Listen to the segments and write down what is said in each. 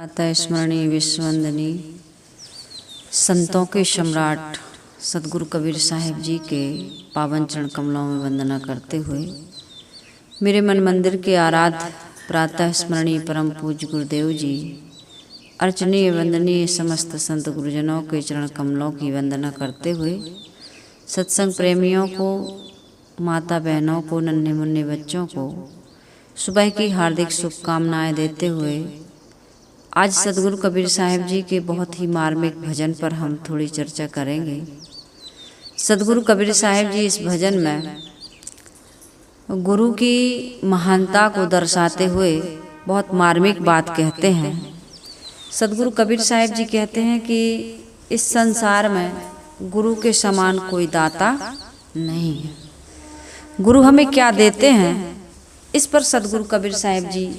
प्रातः स्मरणीय विश्ववंदनीय संतों के सम्राट सदगुरु कबीर साहिब जी के पावन चरण कमलों में वंदना करते हुए मेरे मन मंदिर के आराध्य प्रातः स्मरणीय परम पूज्य गुरुदेव जी, अर्चनीय वंदनीय समस्त संत गुरुजनों के चरण कमलों की वंदना करते हुए सत्संग प्रेमियों को, माता बहनों को, नन्हे मुन्ने बच्चों को सुबह की हार्दिक शुभकामनाएं देते हुए आज सदगुरु कबीर साहिब जी के बहुत ही मार्मिक भजन पर हम थोड़ी चर्चा करेंगे। सदगुरु कबीर साहिब जी इस भजन में गुरु की महानता को दर्शाते हुए बहुत मार्मिक बात कहते हैं। सदगुरु कबीर साहिब जी कहते हैं कि इस संसार में गुरु के समान कोई दाता नहीं है। गुरु हमें क्या देते हैं, इस पर सदगुरु कबीर साहिब जी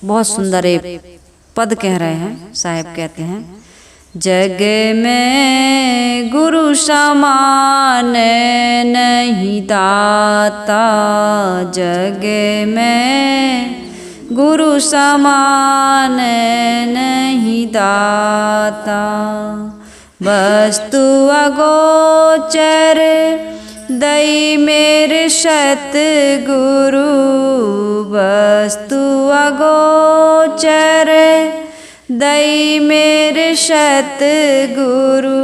बहुत सुंदर एक पद कह रहे हैं। साहिब कहते हैं, जग में गुरु समान नहीं दाता, जग में गुरु समान नहीं दाता, वस्तु अगोचर दई मेरे सतगुरु, वस्तु अगोचर दई मेरे सतगुरु,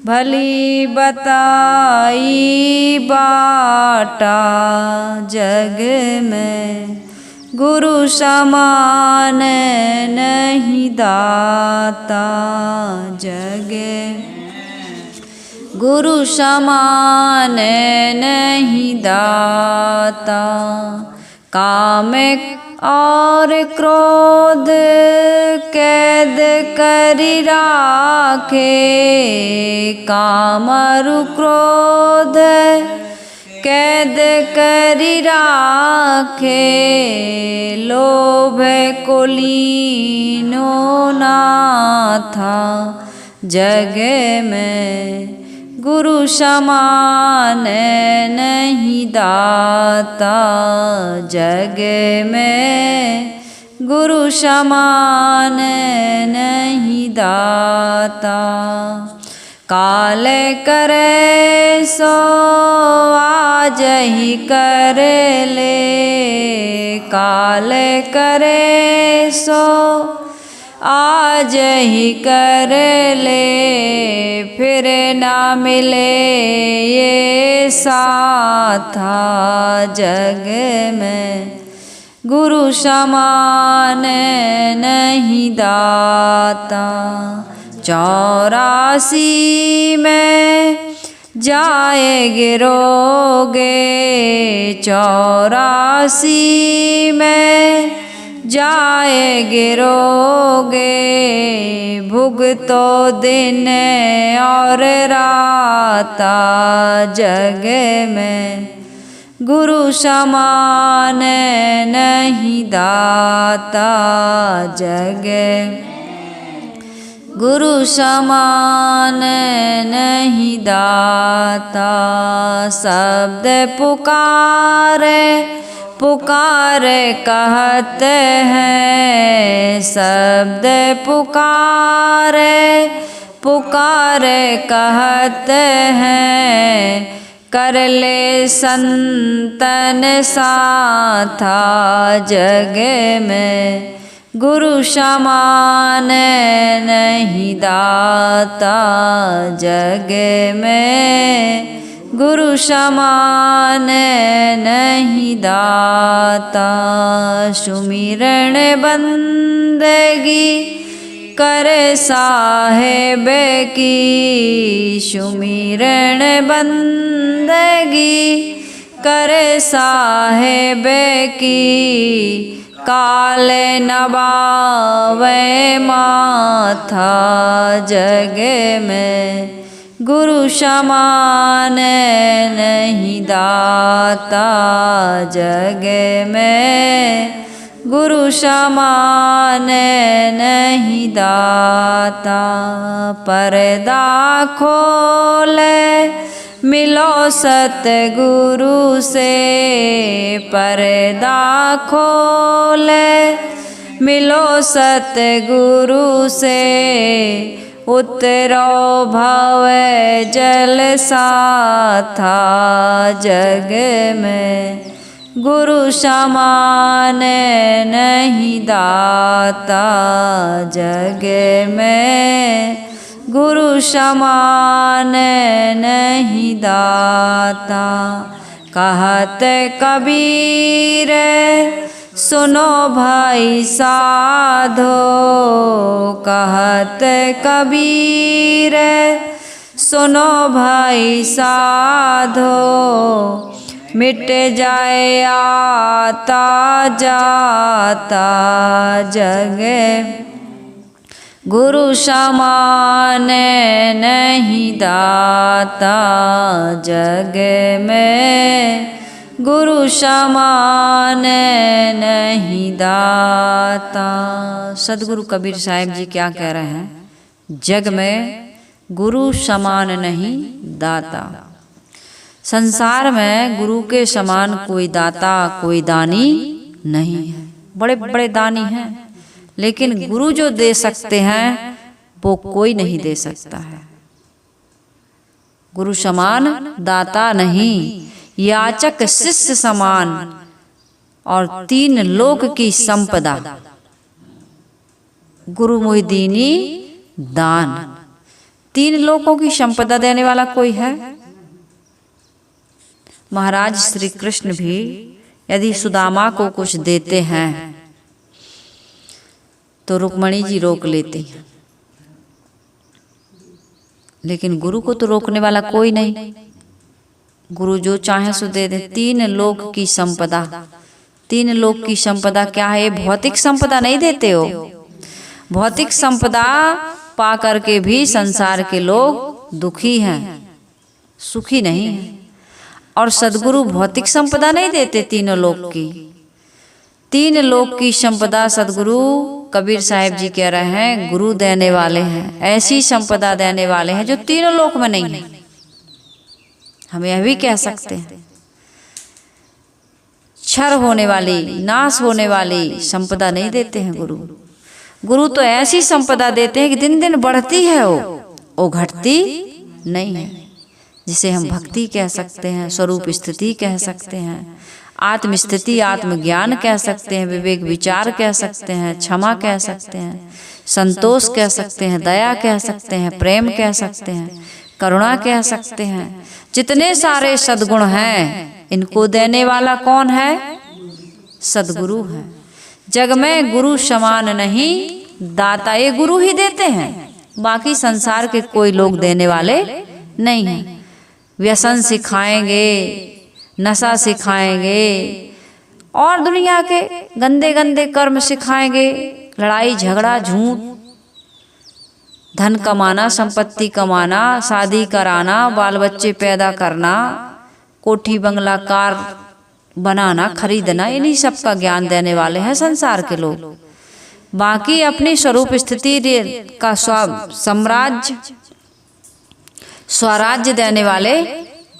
भली बताई बाटा, जग में गुरु समान नहीं दाता, जग गुरु समान नहीं दाता, काम और क्रोध कैद करी राखे, काम और क्रोध कैद करी राखे, लोभ को लीनो ना था, जग में गुरु समान नहीं दाता, जग में गुरु समान नहीं दाता, काल करे सो आज ही कर ले, काल करे सो आज ही कर ले, फिर ना मिले ये साथा, जग में गुरु समान नहीं दाता, 84 में जाए गिरोगे, 84 में जाए गिरोगे, भुगतो दिन और राता, जग में गुरु समान नहीं दाता, जग गुरु समान नहीं दाता, शब्द पुकारे पुकारे कहते हैं, शब्द पुकारे पुकारे कहते हैं, कर ले संतन साथा, जग में गुरु समान नहीं दाता, जग में गुरु समान नहीं दाता, सुमिरन बंदगी करे साहेब की, सुमिरन बंदगी करे साहेब की, काल नबावे माथा, जग में गुरु समान नहीं दाता, जग में गुरु समान नहीं दाता, पर्दा खोले मिलो सतगुरु से, पर्दा खोले मिलो सतगुरु से उतरो भव जल साथा। जग में गुरु समान नहीं दाता। जग में गुरु समान नहीं दाता। कहत कबीर सुनो भाई साधो। कहत कबीर सुनो भाई साधो। मिट जाए आता जाता। जग गुरु समान नहीं दाता। जग में गुरु समान नहीं दाता। सदगुरु कबीर साहिब जी क्या कह रहे हैं? जग में गुरु समान नहीं दाता। संसार में गुरु के समान कोई दाता, कोई दानी नहीं है। बड़े बड़े दानी हैं, लेकिन गुरु जो दे सकते हैं वो कोई नहीं दे सकता है। गुरु समान दाता नहीं, याचक शिष्य समान और 3 लोक की संपदा। गुरु मोहिदीनी दान। 3 लोकों की संपदा देने वाला कोई है? महाराज श्री कृष्ण भी यदि सुदामा को कुछ देते हैं तो रुक्मणी जी रोक लेती हैं, लेकिन गुरु को तो रोकने वाला कोई नहीं। गुरु जो चाहे सो दे दे। 3 लोक की संपदा। 3 लोक की संपदा क्या है? भौतिक संपदा नहीं देते हो। भौतिक संपदा पा करके भी संसार के लोग दुखी हैं, सुखी नहीं हैं। और सदगुरु भौतिक संपदा नहीं देते 3 लोक की। 3 लोक की संपदा सदगुरु कबीर साहिब जी कह रहे हैं गुरु देने वाले हैं। ऐसी संपदा देने वाले हैं जो 3 लोक में नहीं है। हम यह भी कह सकते हैं क्षर होने वाली, नाश होने वाली संपदा नहीं देते हैं गुरु। गुरु तो ऐसी संपदा देते हैं कि दिन दिन बढ़ती है, वो घटती नहीं है। जिसे हम भक्ति कह सकते हैं, स्वरूप स्थिति कह सकते हैं, आत्मस्थिति, आत्मज्ञान कह सकते हैं, विवेक विचार कह सकते हैं, क्षमा कह सकते हैं, संतोष कह सकते हैं, दया कह सकते हैं, प्रेम कह सकते हैं, करुणा कह सकते हैं। जितने सारे सद्गुण हैं, इनको देने वाला कौन है? सदगुरु है। जग में गुरु समान नहीं दाता। ये गुरु ही देते हैं, बाकी संसार के कोई लोग देने वाले नहीं हैं। व्यसन सिखाएंगे, नशा सिखाएंगे और दुनिया के गंदे गंदे कर्म सिखाएंगे। लड़ाई झगड़ा, झूठ, धन कमाना, संपत्ति कमाना, शादी कराना, बाल बच्चे पैदा करना, कोठी बंगला कार बनाना, खरीदना, इन्हीं सब का ज्ञान देने वाले हैं संसार के लोग। बाकी अपनी स्वरूप स्थिति का साम्राज्य, स्वराज्य देने वाले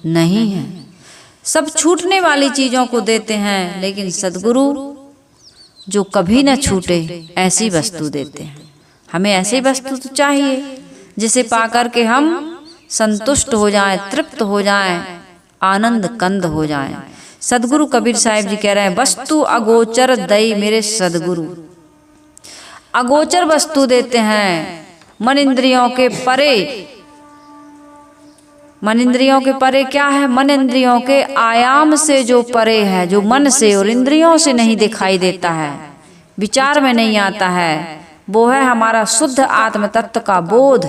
नहीं हैं। सब छूटने वाली चीजों को देते हैं, लेकिन सदगुरु जो कभी न छूटे ऐसी वस्तु देते हैं। हमें ऐसी वस्तु तो चाहिए जिसे पाकर के हम संतुष्ट हो जाएं, तृप्त हो जाएं, आनंद कंद हो जाएं। सदगुरु कबीर साहिब जी कह रहे हैं वस्तु अगोचर दई मेरे सदगुरु। अगोचर वस्तु देते हैं, मन इंद्रियों के परे। मन इंद्रियों के परे क्या है? मन इंद्रियों के आयाम से जो परे है, जो मन से और इंद्रियों से नहीं दिखाई देता है, विचार में नहीं आता है, वो है हमारा शुद्ध आत्म तत्व का बोध।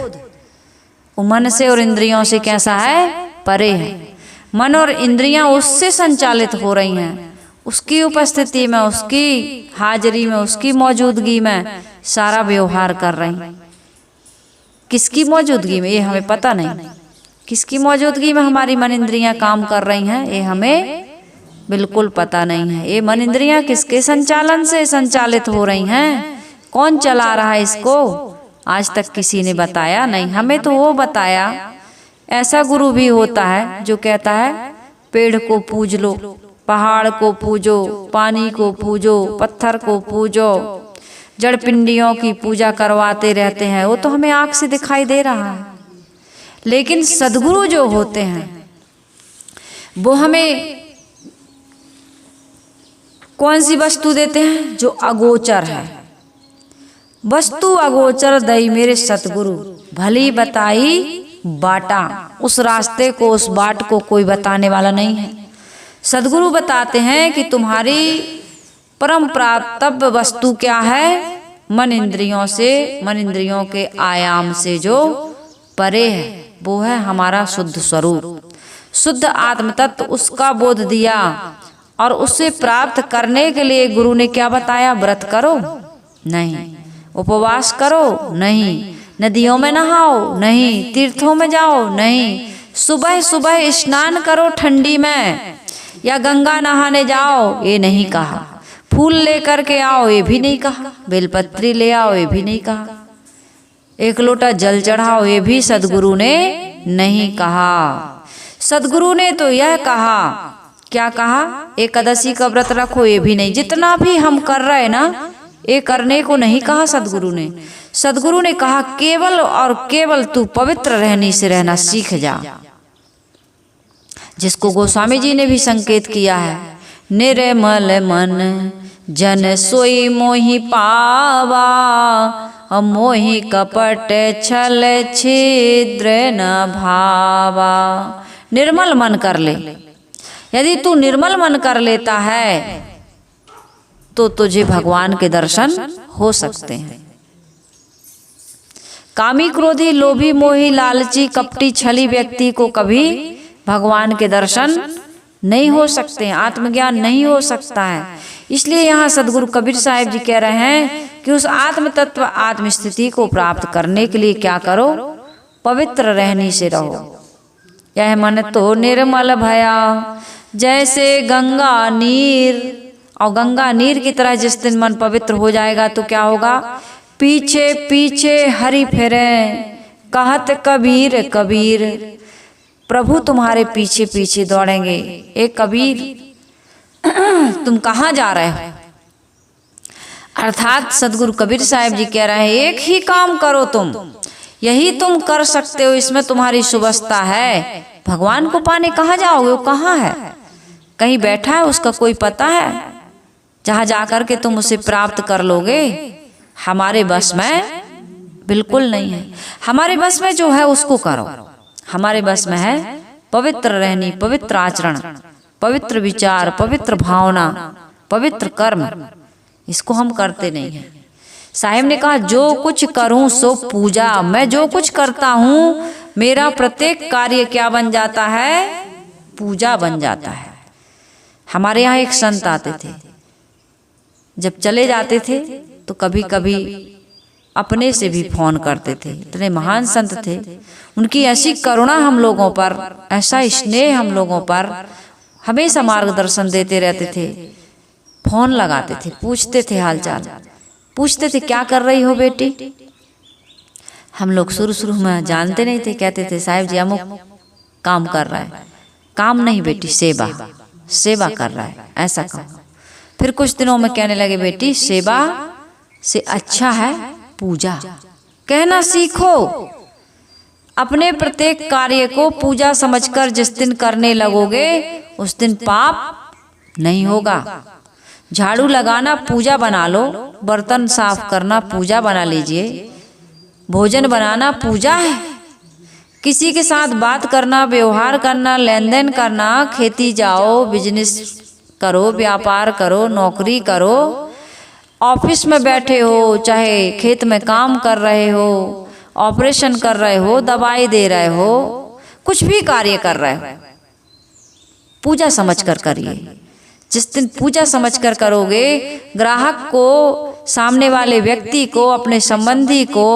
वो मन से और इंद्रियों से कैसा है? परे है। मन और इंद्रियां उससे संचालित हो रही हैं, उसकी उपस्थिति में, उसकी हाजिरी में, उसकी मौजूदगी में सारा व्यवहार कर रही हैं। किसकी मौजूदगी में? ये हमें पता नहीं। किसकी मौजूदगी में हमारी मन इंद्रियां काम कर रही हैं, ये हमें बिल्कुल पता नहीं है। ये मन इंद्रियां किसके संचालन से संचालित हो रही हैं? कौन चला रहा है इसको? आज तक किसी ने बताया नहीं। हमें तो वो बताया। ऐसा गुरु भी होता है जो कहता है पेड़ को पूज लो, पहाड़ को पूजो, पानी को पूजो, पत्थर को पूजो, जड़ पिंडियों की पूजा करवाते रहते हैं, वो तो हमें आंख से दिखाई दे रहा है। लेकिन सद्गुरु जो होते हैं वो हमें कौन सी वस्तु देते हैं? जो अगोचर है। वस्तु अगोचर दई मेरे सतगुरु, भली बताई बाटा। उस रास्ते को, उस बाट को कोई बताने वाला नहीं है। सदगुरु बताते हैं कि तुम्हारी परम प्राप्तव्य वस्तु क्या है? मन इंद्रियों से, मन इंद्रियों के आयाम से जो परे है, वो है हमारा शुद्ध स्वरूप, शुद्ध आत्म तत्व। उसका बोध दिया और उसे प्राप्त करने के लिए गुरु ने क्या बताया? व्रत करो नहीं, उपवास करो नहीं, नदियों में नहाओ नहीं, तीर्थों में जाओ नहीं, सुबह सुबह स्नान करो ठंडी में, या गंगा नहाने जाओ, ये नहीं कहा। फूल लेकर के आओ, ये भी नहीं कहा। बेलपत्री ले आओ, ये भी नहीं कहा। एक लोटा जल चढ़ाओ, ये भी सदगुरु ने नहीं कहा। सदगुरु ने तो यह कहा, क्या कहा? एकादशी का व्रत रखो, ये भी नहीं। जितना भी हम कर रहे हैं ना, ये करने को नहीं कहा सदगुरु ने। सदगुरु ने कहा केवल और केवल तू पवित्र रहने से रहना सीख जा, जिसको गोस्वामी जी ने भी संकेत किया है। निर्मल मन जन सोई मोहि पावा, मोहि कपट छल छिद्र न भावा। निर्मल मन कर ले। यदि तू निर्मल मन कर लेता है तो तुझे भगवान के दर्शन हो सकते हैं। कामी, क्रोधी, लोभी, मोही, लालची, कपटी, छली व्यक्ति को कभी भगवान के दर्शन नहीं हो सकते हैं, आत्मज्ञान नहीं हो सकता है। इसलिए यहाँ सदगुरु कबीर साहिब जी कह रहे हैं कि उस आत्म तत्व, आत्म स्थिति को प्राप्त करने के लिए क्या करो? पवित्र रहने से रहो। यह मन तो निर्मल भया जैसे गंगा नीर। और गंगा नीर की तरह जिस दिन मन पवित्र हो जाएगा तो क्या होगा? पीछे पीछे हरि फिरे कहत कबीर कबीर। प्रभु तुम्हारे पीछे पीछे दौड़ेंगे। ए कबीर, तुम कहाँ जा रहे हो? अर्थात सदगुरु कबीर साहिब जी कह रहे हैं, एक ही काम करो तुम, यही तुम कर सकते हो, इसमें तुम्हारी सुवस्था है। भगवान को पाने कहाँ जाओगे? वो कहाँ है? कहीं बैठा है, उसका कोई पता है? जहाँ जाकर के तुम उसे प्राप्त कर लोगे, हमारे बस में बिल्कुल नहीं है। हमारे बस में जो है उसको करो। हमारे बस में है पवित्र रहनी, पवित्र आचरण, पवित्र विचार, पवित्र भावना, पवित्र कर्म। इसको हम करते नहीं हैं। साहिब ने कहा जो कुछ करूं सो पूजा। मैं जो कुछ करता हूं, मेरा प्रत्येक कार्य क्या बन जाता है? पूजा बन जाता है। हमारे यहाँ एक संत आते थे, जब चले जाते थे तो कभी कभी अपने से भी फोन करते थे। इतने महान संत थे, उनकी ऐसी करुणा हम लोगों पर, ऐसा स्नेह हम लोगों पर, हमेशा मार्गदर्शन देते रहते थे। फोन लगाते थे, पूछते थे हालचाल, पूछते थे क्या कर रही हो बेटी। हम लोग शुरू में जानते नहीं थे, कहते थे साहिब जी अमुक काम कर रहा है। काम नहीं बेटी, सेवा, सेवा कर रहा है, ऐसा कहो। फिर कुछ दिनों में कहने लगे बेटी सेवा से अच्छा है पूजा। कहना सीखो। अपने प्रत्येक कार्य को पूजा समझकर जिस दिन करने लगोगे उस दिन पाप नहीं होगा। झाड़ू लगाना पूजा बना लो, बर्तन साफ करना पूजा बना लीजिए, भोजन बनाना पूजा है। किसी के साथ बात करना, व्यवहार करना, लेन देन करना, खेती जाओ, बिजनेस करो, व्यापार करो, नौकरी करो, ऑफिस में बैठे हो, चाहे खेत में काम कर रहे हो, ऑपरेशन कर रहे हो, दवाई दे रहे हो, कुछ भी कार्य कर रहे हो, पूजा समझकर करिए। जिस दिन पूजा समझकर करोगे, ग्राहक को, सामने वाले व्यक्ति को, अपने संबंधी को,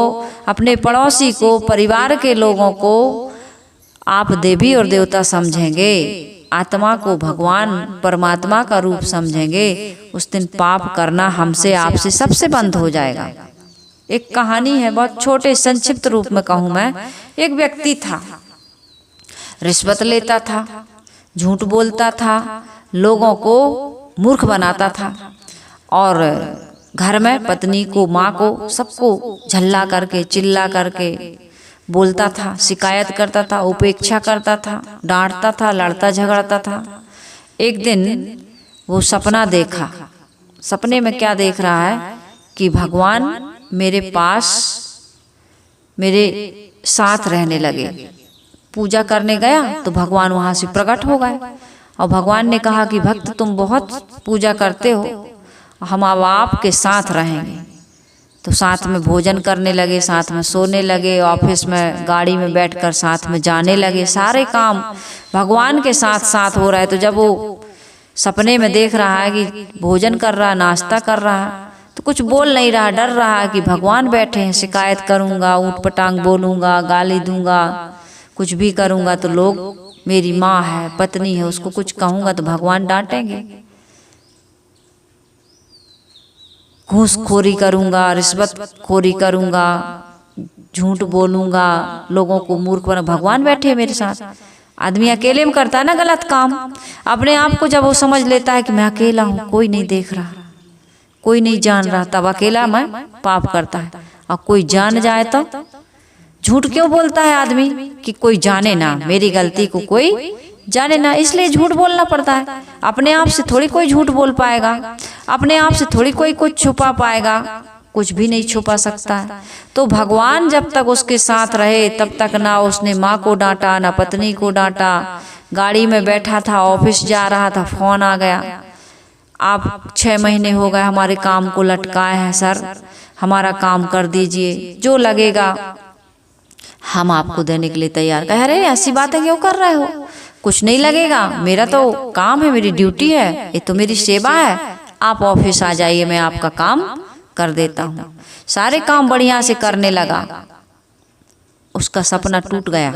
अपने पड़ोसी को, परिवार के लोगों को आप देवी और देवता समझेंगे, आत्मा को भगवान परमात्मा का रूप समझेंगे, उस दिन पाप करना हमसे आपसे सबसे बंद हो जाएगा। एक कहानी है, बहुत छोटे संक्षिप्त रूप में कहूँ मैं। एक व्यक्ति था, रिश्वत लेता था, झूठ बोलता था, लोगों को मूर्ख बनाता था और घर में पत्नी को, माँ को, सबको झल्ला करके, चिल्ला करके बोलता था, शिकायत करता था, उपेक्षा करता था, डांटता था, लड़ता झगड़ता था। एक दिन वो सपना देखा। सपने में क्या देख रहा है कि भगवान मेरे पास, मेरे साथ रहने लगे। पूजा करने गया तो भगवान वहाँ से प्रकट हो गए और भगवान ने कहा कि भक्त तुम बहुत पूजा करते हो, हम अब आपके साथ रहेंगे। तो साथ में भोजन करने लगे, साथ में सोने लगे, ऑफिस में गाड़ी में बैठकर साथ में जाने लगे। सारे काम भगवान के साथ साथ हो रहा है। तो जब वो सपने में देख रहा है कि भोजन कर रहा, नाश्ता कर रहा, तो कुछ बोल नहीं रहा, डर रहा है कि भगवान बैठे हैं, शिकायत करूंगा, ऊट पटांग बोलूंगा, गाली दूंगा, कुछ भी करूंगा तो लोग, मेरी माँ है, पत्नी है, उसको कुछ कहूंगा तो भगवान डांटेंगे। घूसखोरी करूंगा, रिश्वतखोरी करूंगा, झूठ बोलूंगा, लोगों को मूर्ख बना, भगवान बैठे मेरे साथ। आदमी अकेले में करता है ना गलत काम। अपने आप को जब वो समझ लेता है कि मैं अकेला हूँ, कोई नहीं देख रहा, कोई नहीं जान रहा, तब अकेला मैं पाप करता है। और कोई जान जाए तो झूठ क्यों बोलता है आदमी कि कोई जाने ना, मेरी गलती को कोई जाने ना, इसलिए झूठ बोलना पड़ता है। अपने आप से थोड़ी कोई झूठ बोल पाएगा, अपने आप से थोड़ी कोई कुछ छुपा पाएगा, कुछ भी नहीं छुपा सकता है। तो भगवान जब तक उसके साथ रहे तब तक ना उसने माँ को डांटा, ना पत्नी को डांटा। गाड़ी में बैठा था, ऑफिस जा रहा था, फोन आ गया, आप 6 महीने हो गए हमारे काम को लटकाए हैं सर, हमारा काम कर दीजिए, जो लगेगा हम आपको देने के लिए तैयार। कह रहे ऐसी बातें क्यों कर रहे हो, कुछ नहीं लगेगा, मेरा तो काम है, मेरी ड्यूटी है, ये तो मेरी सेवा है, आप ऑफिस आ जाइए, मैं आपका काम कर देता हूँ। सारे काम बढ़िया से करने लगा। उसका सपना टूट गया।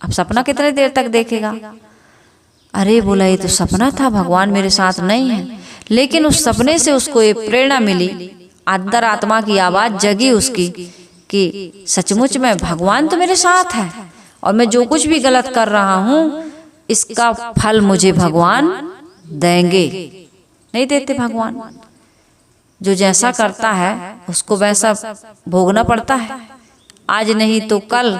अब सपना कितने देर तक देखेगा? अरे बोला ये तो सपना था, भगवान मेरे साथ नहीं है। लेकिन उस सपने से उसको ये प्रेरणा मिली, अंदर आत्मा की आवाज जगी उसकी कि सचमुच में भगवान तो मेरे साथ है और मैं जो कुछ भी गलत कर रहा हूँ इसका फल मुझे भगवान देंगे। नहीं देते भगवान, जो जैसा करता है उसको वैसा भोगना पड़ता है। आज नहीं तो कल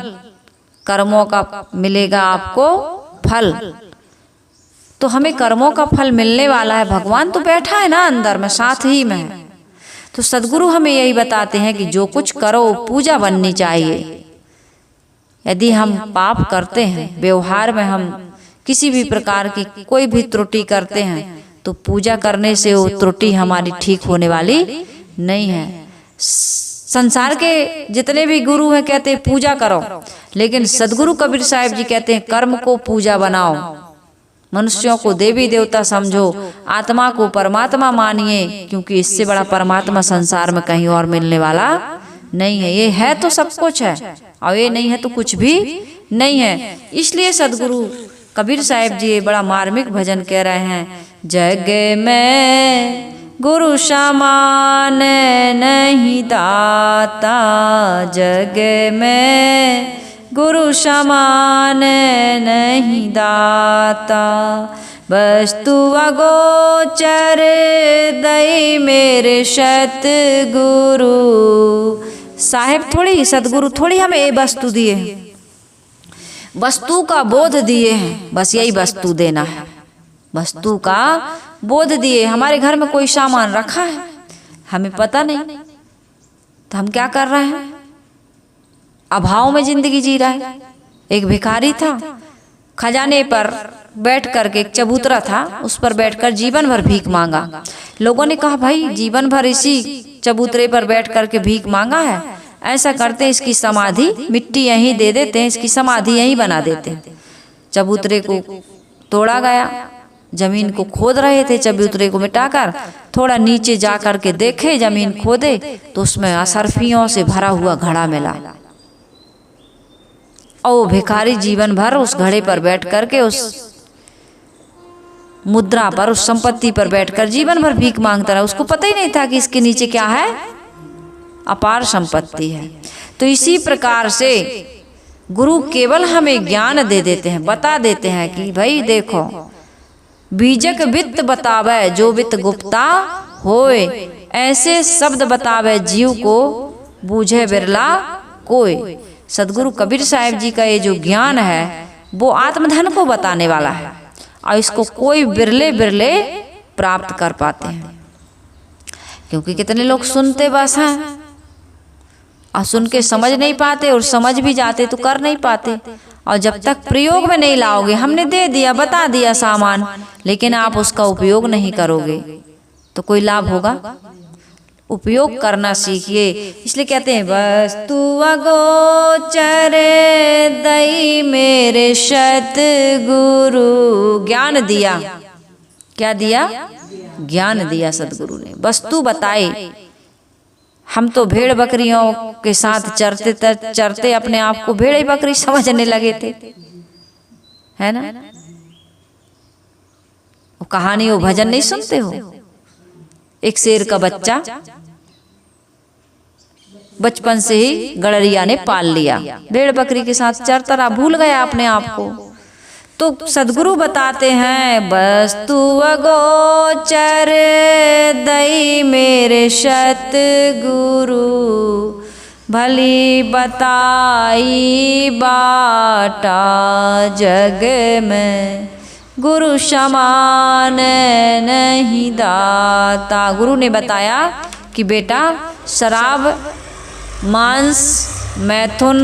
कर्मों का मिलेगा आपको फल। तो हमें कर्मों का फल मिलने वाला है। भगवान तो बैठा है ना अंदर में, साथ ही में है। तो सदगुरु हमें यही बताते हैं कि जो कुछ करो पूजा बननी चाहिए। यदि हम पाप करते हैं, व्यवहार में हम किसी भी प्रकार की कोई भी त्रुटि करते हैं, तो पूजा करने से वो त्रुटि हमारी ठीक होने वाली नहीं है। संसार के जितने भी गुरु हैं कहते हैं पूजा करो, लेकिन सदगुरु कबीर साहिब जी कहते हैं कर्म को पूजा बनाओ। मनुष्यों को देवी देवता समझो, आत्मा को परमात्मा मानिए, क्योंकि इससे बड़ा परमात्मा संसार में कहीं और मिलने वाला नहीं है। ये है तो सब कुछ है और ये नहीं है तो कुछ भी नहीं है। इसलिए सदगुरु कबीर साहिब जी बड़ा मार्मिक भजन कह रहे हैं, जग में गुरु समान नहीं दाता, जग में गुरु समान नहीं दाता, वस्तु अगोचर दई मेरे सतगुरु। साहेब थोड़ी, सदगुरु थोड़ी हमें ये वस्तु दिए हैं, वस्तु का बोध दिए हैं, बस यही वस्तु देना है। वस्तु का बोध दिए। हमारे घर में कोई सामान रखा है, हमें पता नहीं, तो हम क्या कर रहे हैं? अभाव में जिंदगी जी रहा है। एक भिखारी था, खजाने पर बैठ करके, एक चबूतरा था, उस पर बैठकर जीवन भर भीख मांगा। लोगों ने कहा भाई जीवन भर इसी चबूतरे पर बैठ करके भीख मांगा है, ऐसा करते हैं इसकी समाधि, मिट्टी यहीं दे देते हैं, इसकी समाधि यहीं बना देते हैं। चबूतरे को तोड़ा गया, जमीन को खोद रहे थे, चबूतरे को मिटाकर थोड़ा नीचे जा करके देखे, जमीन खोदे तो उसमें असरफियों से भरा हुआ घड़ा मिला। और भिखारी जीवन भर उस घड़े पर बैठ करके, उस मुद्रा पर, उस संपत्ति पर बैठकर जीवन भर भीख मांगता रहा। उसको पता ही नहीं था कि इसके नीचे क्या है, अपार संपत्ति है। तो इसी प्रकार से गुरु केवल हमें ज्ञान दे देते हैं, बता देते हैं कि भाई देखो, बीजक वित्त बतावे जो वित्त गुप्ता होए, ऐसे शब्द बतावे जीव को, बूझे बिरला कोई। सदगुरु कबीर साहिब जी का ये जो ज्ञान है वो आत्मधन को बताने वाला है और इसको कोई बिरले बिरले प्राप्त कर पाते हैं। क्योंकि कितने लोग सुनते बस हैं और सुन के समझ नहीं पाते, और समझ भी जाते तो कर नहीं पाते। और जब तक प्रयोग में नहीं लाओगे, हमने दे दिया बता दिया सामान, लेकिन आप उसका उपयोग नहीं करोगे तो कोई लाभ होगा? उपयोग करना सीखिए। इसलिए कहते हैं वस्तु अगोचर दई मेरे सतगुरु। ज्ञान दिया, क्या दिया? ज्ञान दिया सदगुरु ने, वस्तु बताए। हम तो भेड़ बकरियों के साथ चरते चरते अपने आप को भेड़ बकरी समझने लगे थे, है ना? वो कहानी, वो भजन नहीं सुनते हो? एक शेर का बच्चा बचपन से ही गड़रिया ने पाल लिया, भेड़ बकरी के साथ चरता रहा, भूल गया अपने आप को। तो सदगुरु बताते हैं वस्तु अगोचर दई मेरे सतगुरु, भली बताई बाटा जग में, गुरु समान नहीं दाता। गुरु ने बताया कि बेटा शराब, मांस, मैथुन,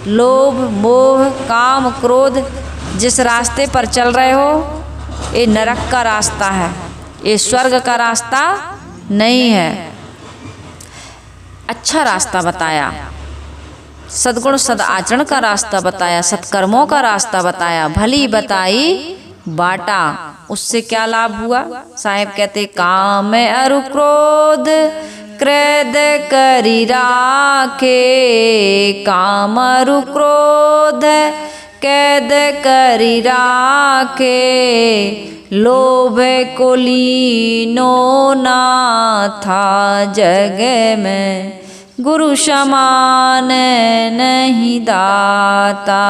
लोभ, मोह, काम, क्रोध जिस रास्ते पर चल रहे हो, ये नरक का रास्ता है, ये स्वर्ग का रास्ता नहीं है। अच्छा रास्ता बताया, सद्गुण सद आचरण का रास्ता बताया, सत्कर्मों का रास्ता बताया, भली बताई बाटा। उससे क्या लाभ हुआ? साहेब कहते काम अरु क्रोध क्रोध करी राखे, काम अरु क्रोध कैद करी राखे, लोभ को लीनो ना था जग में, गुरु समान नहीं दाता।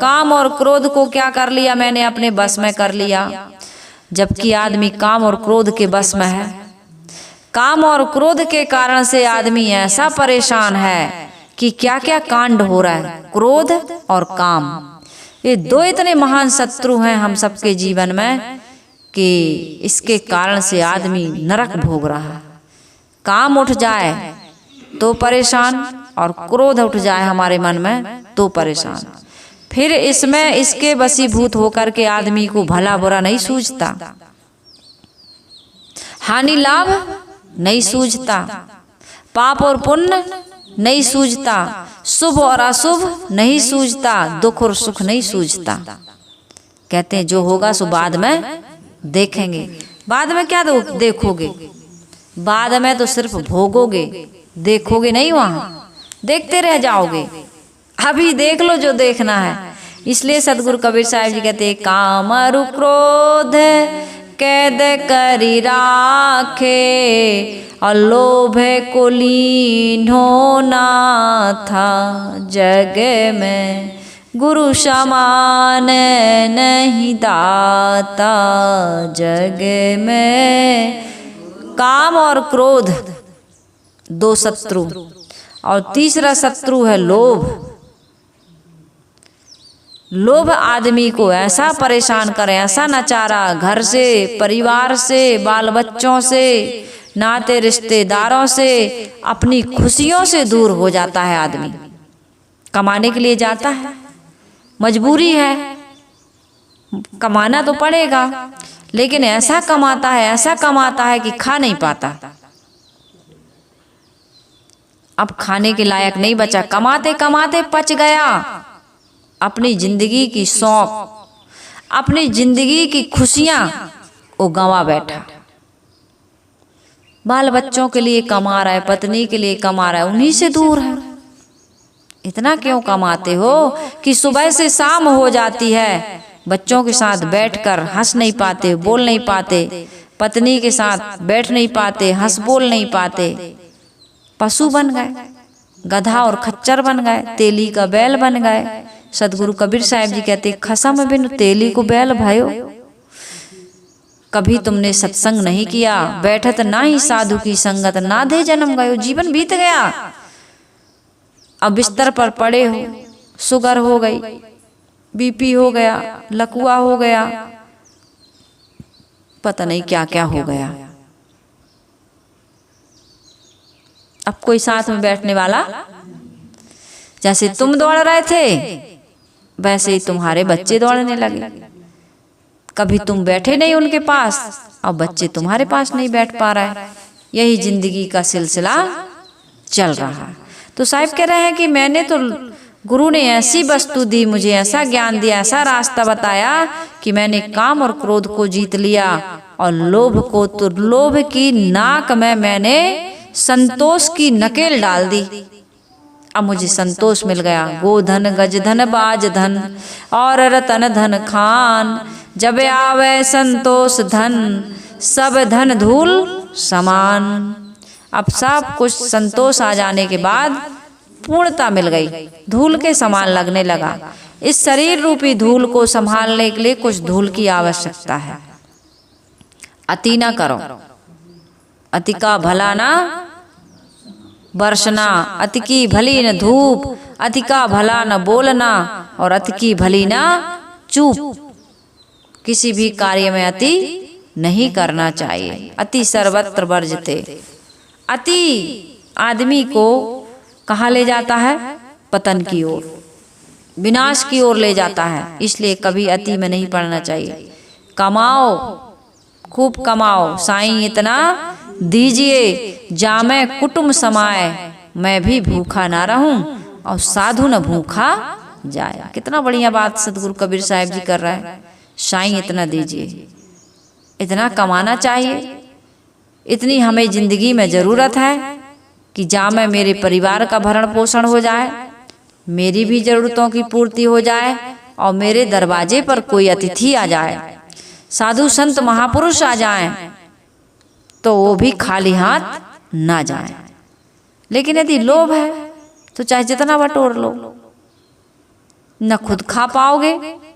काम और क्रोध को क्या कर लिया मैंने? अपने बस में कर लिया। जबकि आदमी काम और क्रोध के बस में है। काम और क्रोध के कारण से आदमी ऐसा परेशान है कि क्या क्या कांड हो रहा है। क्रोध और काम, ये दो इतने महान शत्रु हैं हम सबके जीवन में कि इसके कारण से आदमी नरक भोग रहा है। काम उठ जाए तो परेशान, और क्रोध उठ जाए हमारे मन में तो परेशान। फिर इसमें इसके वशीभूत होकर के आदमी को भला बुरा नहीं सूझता, हानि लाभ नहीं सूझता, पाप और पुण्य नहीं सूझता, शुभ और अशुभ नहीं सूझता, दुख और सुख नहीं सूझता। कहते हैं जो होगा सो बाद में देखेंगे। बाद में क्या देखोगे? बाद में तो सिर्फ भोगोगे, देखोगे नहीं, वहां देखते रह जाओगे। अभी देख लो जो देखना है। इसलिए सदगुरु कबीर साहिब जी कहते काम अरु क्रोध कैद करी राखे, और लोभ को लीनो ना था जग में, गुरु समान नहीं दाता जग में। काम और क्रोध दो शत्रु, और तीसरा शत्रु है लोभ। लोभ आदमी को ऐसा परेशान करे, ऐसा नचारा, घर से, परिवार से, बाल बच्चों से, नाते रिश्तेदारों से, अपनी खुशियों से दूर हो जाता है। आदमी कमाने के लिए जाता है, मजबूरी है, कमाना तो पड़ेगा, लेकिन ऐसा कमाता है, ऐसा कमाता है कि खा नहीं पाता। अब खाने के लायक नहीं बचा, कमाते कमाते पच गया। अपनी जिंदगी की शौक, अपनी जिंदगी की खुशियां वो गंवा बैठा। बाल बच्चों के लिए कमा रहा है, पत्नी के लिए कमा रहा है, उन्हीं से दूर है। इतना क्यों कमाते हो कि सुबह से शाम हो जाती है, बच्चों के साथ बैठकर हंस नहीं पाते, बोल नहीं पाते, पत्नी के साथ बैठ नहीं पाते, हंस बोल नहीं पाते। पशु बन गए, गधा और खच्चर बन गए, तेली का बैल बन गए। सदगुरु कबीर साहिब जी कहते खसम बिन तेली को बैल भयो। कभी तुमने सत्संग नहीं किया, बैठत ना ही साधु की संगत, ना दे जन्म गयो, जीवन बीत गया। अब बिस्तर पर पड़े हो, शुगर हो गई, बीपी हो गया, लकवा हो गया, पता नहीं क्या क्या हो गया। अब कोई साथ में बैठने वाला, जैसे तुम दौड़ रहे थे वैसे ही तुम्हारे बच्चे दौड़ने लगे। कभी तुम बैठे नहीं उनके पास, अब बच्चे तुम्हारे पास नहीं बैठ पा रहा है। यही जिंदगी का सिलसिला चल रहा है। तो साहिब कह रहे हैं कि मैंने तो, गुरु ने ऐसी वस्तु दी, मुझे ऐसा ज्ञान दिया, ऐसा रास्ता बताया कि मैंने काम और क्रोध को जीत लिया और लोभ को, तो लोभ की नाक में मैंने संतोष की नकेल डाल दी। अब मुझे संतोष मिल गया। गोधन गजधन बाज धन और रतन धन खान, जब आवे संतोष धन सब धन धूल समान। अब सब कुछ संतोष आ जाने के बाद पूर्णता मिल गई, धूल के समान लगने लगा। इस शरीर रूपी धूल को संभालने के लिए कुछ धूल की आवश्यकता है। अति ना करो, अति का भला ना बरसना, अति की भली न धूप, अति का भला न बोलना और अति की भली ना चूप। किसी भी कार्य में अति नहीं करना चाहिए। अति सर्वत्र वर्जते। अति आदमी को कहाँ ले जाता है? पतन की ओर, विनाश की ओर ले जाता है। इसलिए कभी अति में नहीं पड़ना चाहिए। कमाओ, खूब कमाओ, साईं इतना दीजिए जामे कुटुंब समाए, मैं भी भूखा ना रहूं और साधु न भूखा जाए। कितना बढ़िया बात सदगुरु कबीर साहिब जी कर रहा है। साईं इतना दीजिए, इतना कमाना चाहिए, इतनी हमें जिंदगी में जरूरत है कि जामे मेरे परिवार का भरण पोषण हो जाए, मेरी भी जरूरतों की पूर्ति हो जाए और मेरे दरवाजे पर कोई अतिथि आ जाए, साधु संत महापुरुष आ जाएं, तो वो भी खाली हाथ ना जाएं। लेकिन यदि लोभ है तो चाहे जितना बटोर लो, न खुद खा पाओगे,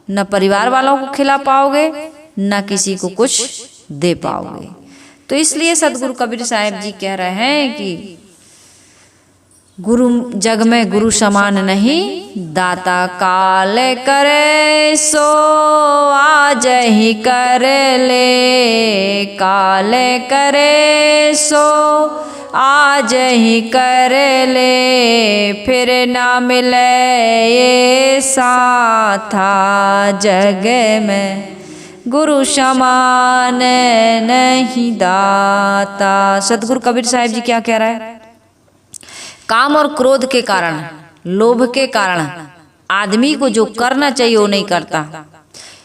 न परिवार वालों को खिला पाओगे, न किसी को कुछ दे पाओगे। तो इसलिए सदगुरु कबीर साहिब जी कह रहे हैं कि गुरु जग में गुरु समान नहीं, दाता काल करे सो आज ही कर ले, काल करे सो आज ही कर ले, फिर ना मिले ये साथा जग में, गुरु समान नहीं दाता। सदगुरु कबीर साहिब जी क्या कह रहा है? काम और क्रोध के कारण, लोभ के कारण आदमी को जो करना चाहिए वो नहीं करता।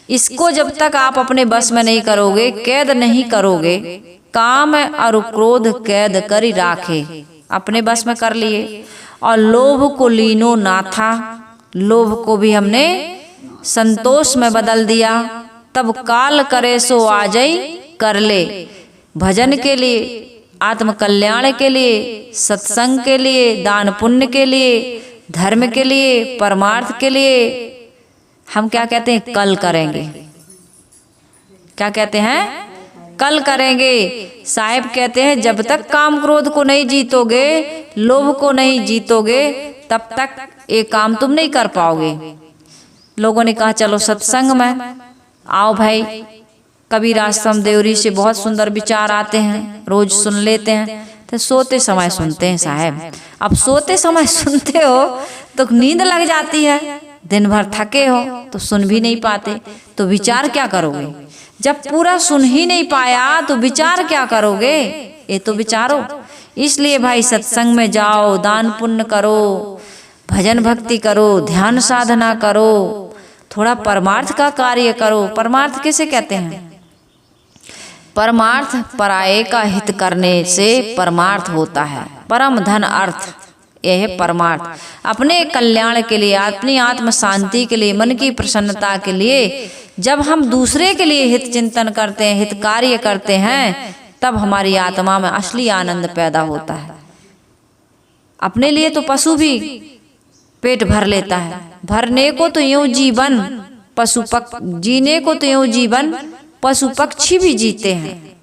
इसको जब तक आप अपने बस में नहीं करोगे, कैद नहीं करोगे, काम और क्रोध कैद करी राखे, अपने बस में कर लिए। और लोभ को लीनो ना था, लोभ को भी हमने संतोष में बदल दिया। तब काल करे सो आ जाई कर ले, भजन के लिए, आत्म कल्याण के लिए, सत्संग के लिए, दान पुण्य के लिए, धर्म के लिए, परमार्थ के लिए हम क्या कहते हैं? कल करेंगे। क्या कहते हैं? कल करेंगे। साहिब कहते हैं जब तक काम क्रोध को नहीं जीतोगे, लोभ को नहीं जीतोगे, तब तक ये काम तुम नहीं कर पाओगे। लोगों ने कहा चलो सत्संग में आओ भाई, कबीर आश्रम देवरी से बहुत सुंदर विचार आते हैं, रोज सुन लेते हैं। तो सोते समय सुनते हैं साहब। अब सोते समय सुनते हो तो नींद लग जाती है, दिन भर थके हो तो सुन भी नहीं पाते, तो विचार क्या करोगे? जब पूरा सुन ही नहीं पाया तो विचार क्या करोगे? ये तो विचारो। इसलिए भाई सत्संग में जाओ, दान पुण्य करो, भजन भक्ति करो, ध्यान साधना करो, थोड़ा परमार्थ का कार्य करो। परमार्थ किसे कहते हैं? परमार्थ पराये का हित करने से परमार्थ होता है। परम धन अर्थ यह है परमार्थ। अपने कल्याण के लिए, अपनी आत्म शांति के लिए, मन की प्रसन्नता के लिए जब हम दूसरे के लिए हित चिंतन करते हैं, हित कार्य करते हैं, तब हमारी आत्मा में असली आनंद पैदा होता है। अपने लिए तो पशु भी पेट भर लेता है, भरने को तो यूं जीवन, पशु जीने को तो यूं जीवन, पशु पक्षी भी जीते हैं।